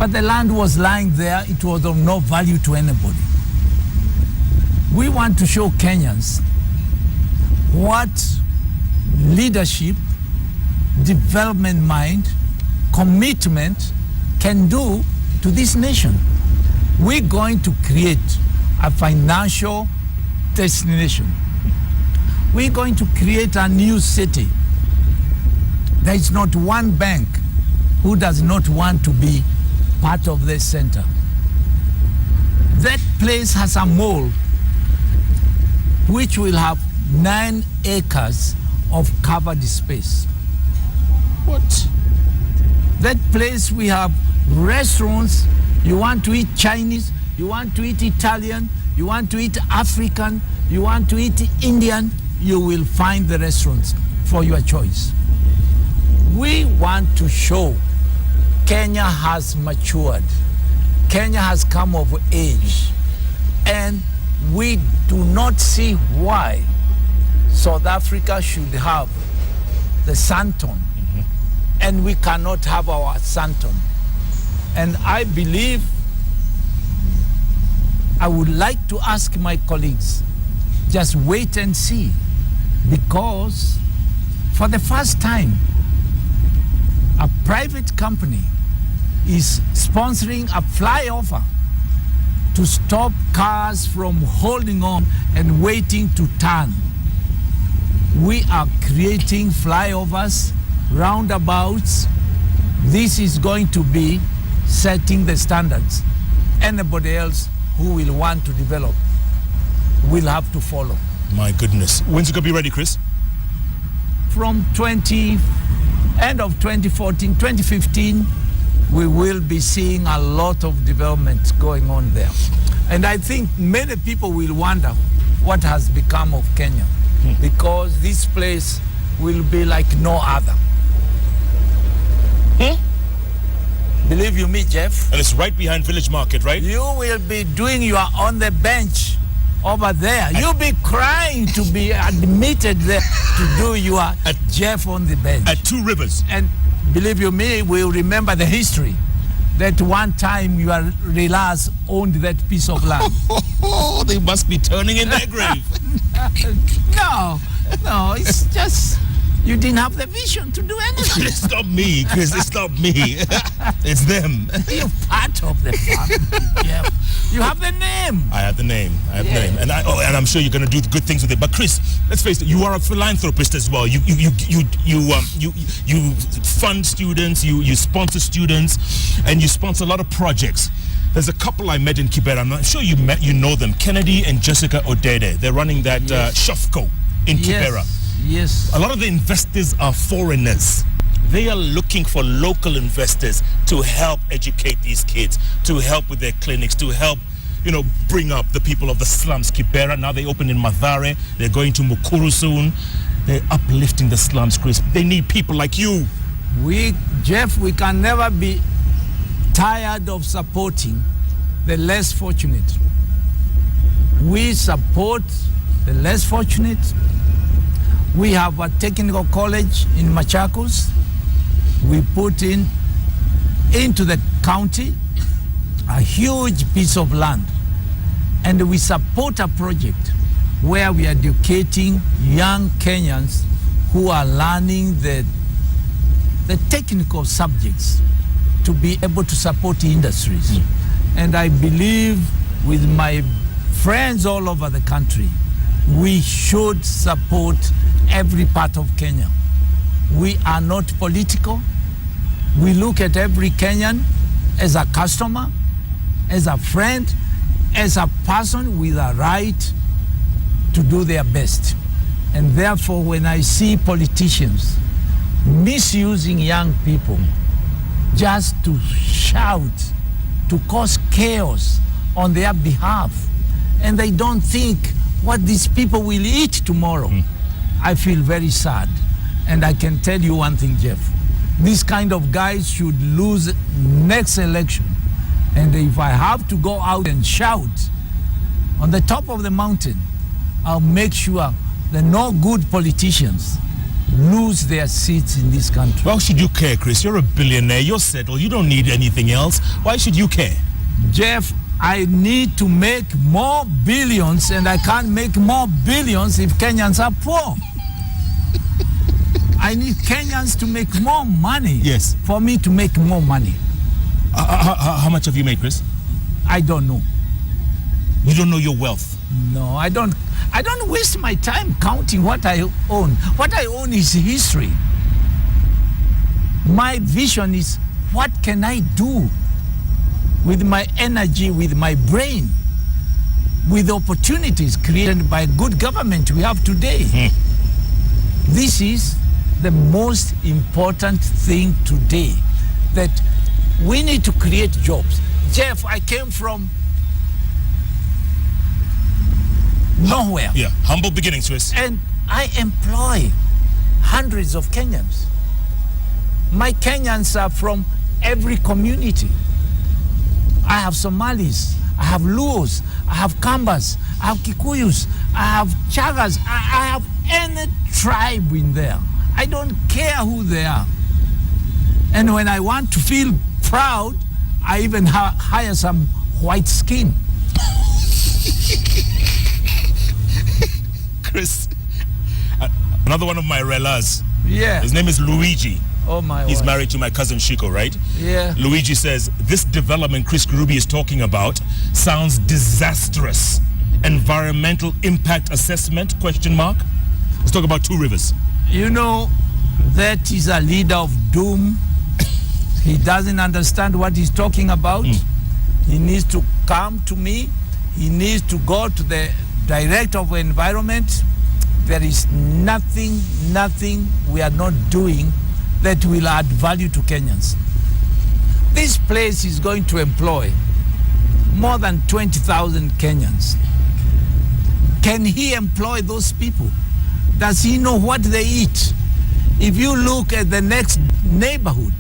But the land was lying there. It was of no value to anybody. We want to show Kenyans what leadership, development mind, commitment can do to this nation. We're going to create a financial destination. We're going to create a new city. There is not one bank who does not want to be part of this center. That place has a mall which will have 9 acres of covered space. What? That place we have restaurants. You want to eat Chinese, you want to eat Italian, you want to eat African, you want to eat Indian, you will find the restaurants for your choice. We want to show Kenya has matured. Kenya has come of age. And we do not see why South Africa should have the Santon, and we cannot have our Santon. And I believe, I would like to ask my colleagues, just wait and see, because for the first time, a private company is sponsoring a flyover to stop cars from holding on and waiting to turn. We are creating flyovers, roundabouts. This is going to be setting the standards. Anybody else who will want to develop will have to follow. My goodness. When's it going to be ready, Chris? From end of 2014, 2015, we will be seeing a lot of development going on there. And I think many people will wonder what has become of Kenya, because this place will be like no other. Believe you me, Jeff. And it's right behind Village Market, right? You will be doing your on the bench over there. You'll be crying to be admitted there to do your Jeff on the bench. At Two Rivers. And believe you me, we'll remember the history that one time your relars owned that piece of land. Oh, they must be turning in their grave. No, it's just you didn't have the vision to do anything. It's not me, Chris. It's not me. It's them. You're part of the family. Yeah. You have the name. I have the name. The name, and I'm sure you're going to do good things with it. But Chris, let's face it. You are a philanthropist as well. You fund students. You sponsor students, and you sponsor a lot of projects. There's a couple I met in Kibera. I'm not sure you know them. Kennedy and Jessica Odede. They're running that Shofco in Kibera. Yes. A lot of the investors are foreigners. They are looking for local investors to help educate these kids, to help with their clinics, to help, bring up the people of the slums. Kibera, now they open in Mathare. They're going to Mukuru soon. They're uplifting the slums, Chris. They need people like you. Jeff, we can never be tired of supporting the less fortunate. We support the less fortunate. We have a technical college in Machakos. We put into the county a huge piece of land. And we support a project where we are educating young Kenyans who are learning the technical subjects to be able to support industries. And I believe with my friends all over the country, we should support every part of Kenya. We are not political. We look at every Kenyan as a customer, as a friend, as a person with a right to do their best. And therefore, when I see politicians misusing young people just to shout, to cause chaos on their behalf, and they don't think what these people will eat tomorrow, I feel very sad. And I can tell you one thing, Jeff. These kind of guys should lose next election. And if I have to go out and shout on the top of the mountain, I'll make sure that no good politicians lose their seats in this country. Why should you care, Chris? You're a billionaire. You're settled. You don't need anything else. Why should you care? Jeff, I need to make more billions, and I can't make more billions if Kenyans are poor. I need Kenyans to make more money. Yes. For me to make more money. How much have you made, Chris? I don't know. You don't know your wealth? No, I don't waste my time counting what I own. What I own is history. My vision is, what can I do with my energy, with my brain, with opportunities created by good government we have today. This is the most important thing today, that we need to create jobs. Jeff, I came from nowhere. Yeah, humble beginnings, Chris. And I employ hundreds of Kenyans. My Kenyans are from every community. I have Somalis, I have Luos, I have Kambas, I have Kikuyus, I have Chagas, I have any tribe in there. I don't care who they are. And when I want to feel proud, I even hire some white skin. Chris, another one of my relas. Yeah. His name is Luigi. Oh my. He's word. married to my cousin Shiko, right? Yeah. Luigi says, this development Chris Kirubi is talking about sounds disastrous. Environmental impact assessment, question mark? Let's talk about Two Rivers. You know, that is a leader of doom. He doesn't understand what he's talking about. He needs to come to me. He needs to go to the director of environment. There is nothing we are not doing that will add value to Kenyans. This place is going to employ more than 20,000 Kenyans. Can he employ those people? Does he know what they eat? If you look at the next neighborhood,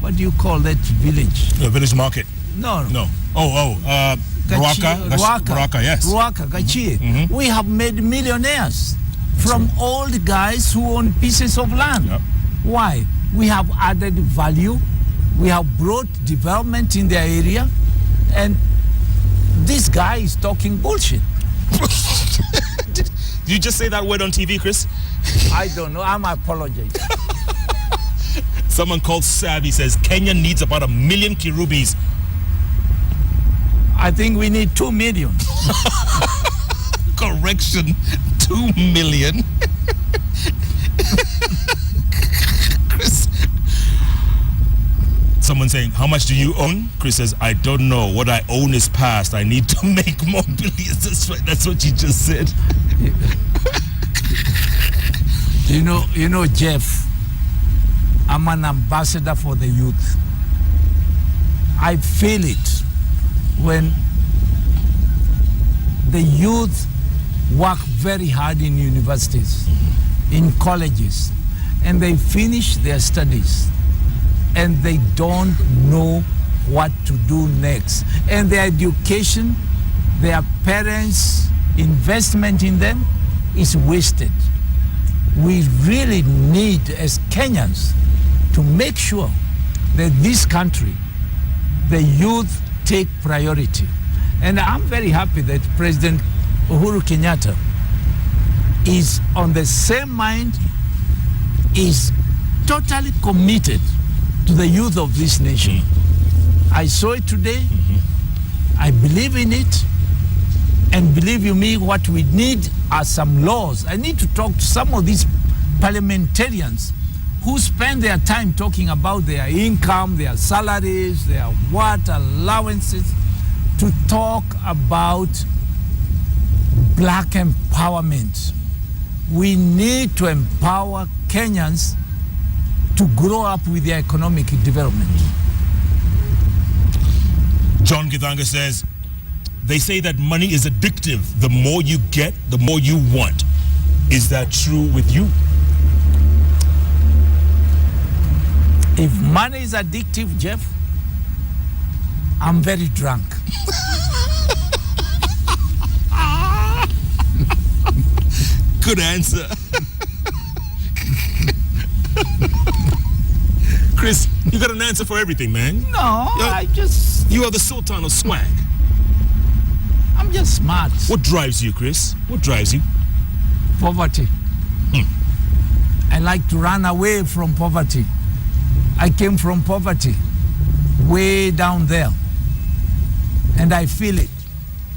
what do you call that village? The village market. No. Ruaka, yes. Ruaka, Gachie. We have made millionaires from old guys who own pieces of land. Yep. Why? We have added value. We have brought development in their area. And this guy is talking bullshit. Did you just say that word on TV, Chris? I don't know. I'm apologizing. Someone called Savvy says Kenya needs about 1 million Kirubis. I think we need 2 million. Correction, 2 million. Chris. Someone saying, how much do you own? Chris says, I don't know. What I own is past. I need to make more billions. That's right. That's what you just said. You know, Jeff, I'm an ambassador for the youth. I feel it when the youth work very hard in universities, in colleges, and they finish their studies and they don't know what to do next. And their education, their parents' investment in them is wasted. We really need, as Kenyans, to make sure that this country, the youth, take priority. And I'm very happy that President Uhuru Kenyatta is on the same mind, is totally committed to the youth of this nation. I saw it today. I believe in it. And believe you me, what we need are some laws. I need to talk to some of these parliamentarians who spend their time talking about their income, their salaries, their what allowances, to talk about black empowerment. We need to empower Kenyans to grow up with their economic development. John Githanga says, they say that money is addictive. The more you get, the more you want. Is that true with you? If money is addictive, Jeff, I'm very drunk. Good answer. Chris, you got an answer for everything, man. No, Yeah. You are the Sultan of swag. I'm just smart. What drives you, Chris? What drives you? Poverty. I like to run away from poverty. I came from poverty, way down there. And I feel it.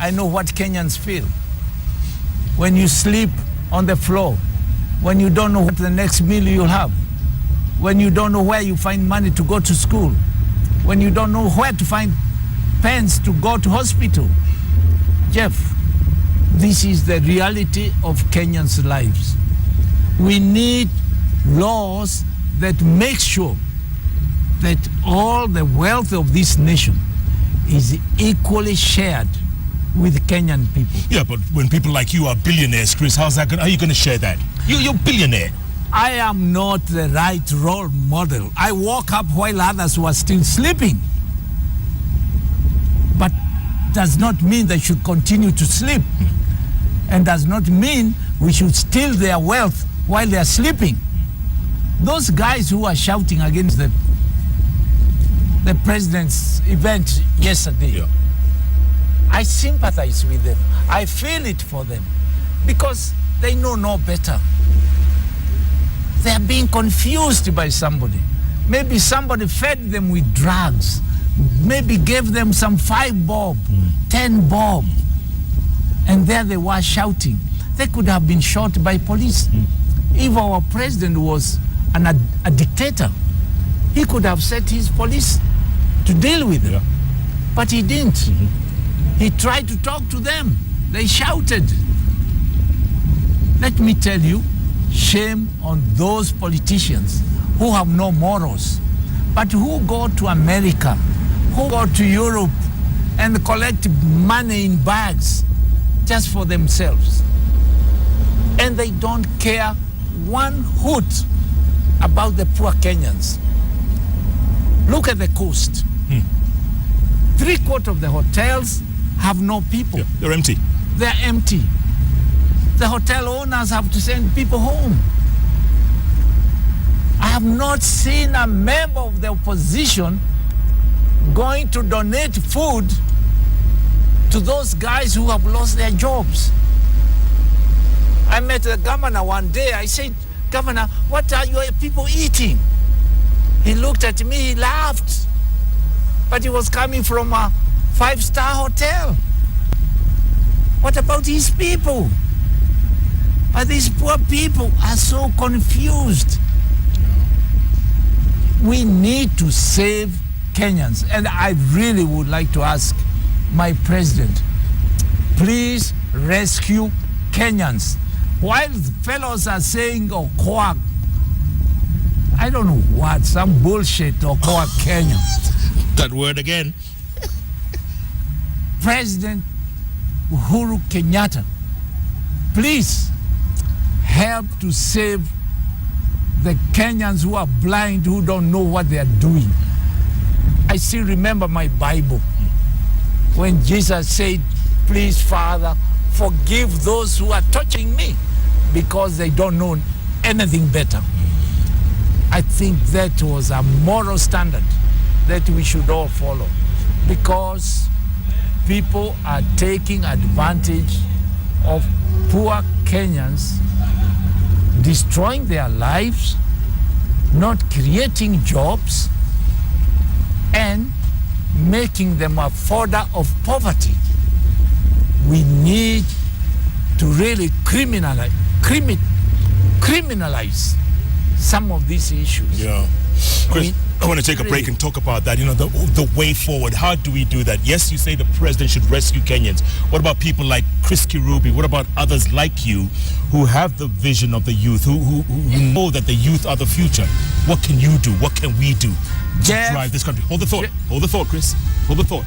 I know what Kenyans feel. When you sleep on the floor, when you don't know what the next meal you'll have, when you don't know where you find money to go to school, when you don't know where to find pens to go to hospital. Jeff, this is the reality of Kenyans' lives. We need laws that make sure that all the wealth of this nation is equally shared with Kenyan people. Yeah, but when people like you are billionaires, Chris, how are you going to share that? You're a billionaire. I am not the right role model. I woke up while others were still sleeping. But does not mean they should continue to sleep. And does not mean we should steal their wealth while they are sleeping. Those guys who are shouting against the president's event yesterday, Yeah. I sympathize with them. I feel it for them because they know no better. They are being confused by somebody. Maybe somebody fed them with drugs. Maybe gave them some 5 bob, 10 bob. And there they were shouting. They could have been shot by police. If our president was a dictator, he could have set his police to deal with them. Yeah. But he didn't. He tried to talk to them. They shouted. Let me tell you, shame on those politicians who have no morals, but who go to America, who go to Europe and collect money in bags just for themselves. And they don't care one hoot about the poor Kenyans. Look at the coast. 3/4 of the hotels have no people. Yeah, they're empty. They're empty. The hotel owners have to send people home. I have not seen a member of the opposition going to donate food to those guys who have lost their jobs. I met the governor one day. I said, "Governor, what are your people eating?" He looked at me, he laughed. But he was coming from a 5-star hotel. What about these people? But these poor people are so confused. We need to save Kenyans. And I really would like to ask my president, please rescue Kenyans. While fellows are saying, oh, quack, I don't know what, some bullshit or quack Kenya. That word again. President Uhuru Kenyatta, please help to save the Kenyans who are blind, who don't know what they are doing. I still remember my Bible when Jesus said, please, Father, forgive those who are touching me because they don't know anything better. I think that was a moral standard that we should all follow, because people are taking advantage of poor Kenyans, destroying their lives, not creating jobs, and making them a fodder of poverty. We need to really criminalize some of these issues. Yeah. Chris, I want to take a break and talk about that. You know, the way forward. How do we do that? Yes, you say the president should rescue Kenyans. What about people like Chris Kirubi? What about others like you who have the vision of the youth, who know that the youth are the future? What can you do? What can we do to drive this country? Hold the thought. Hold the thought, Chris. Hold the thought.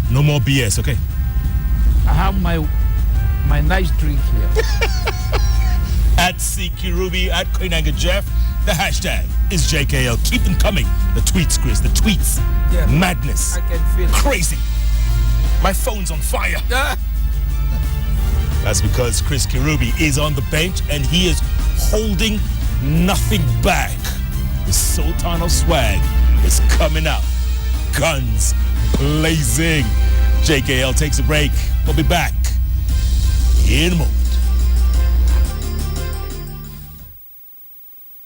No more BS, okay? I have my nice drink here. At Kirubi, at Koinange Jeff. The hashtag is JKL. Keep them coming. The tweets, Chris. The tweets. Yeah. Madness. I can feel it. Crazy. My phone's on fire. That's because Chris Kirubi is on the bench and he is holding nothing back. the Sultan of Swag is coming out. Guns blazing. JKL takes a break. We'll be back in a moment.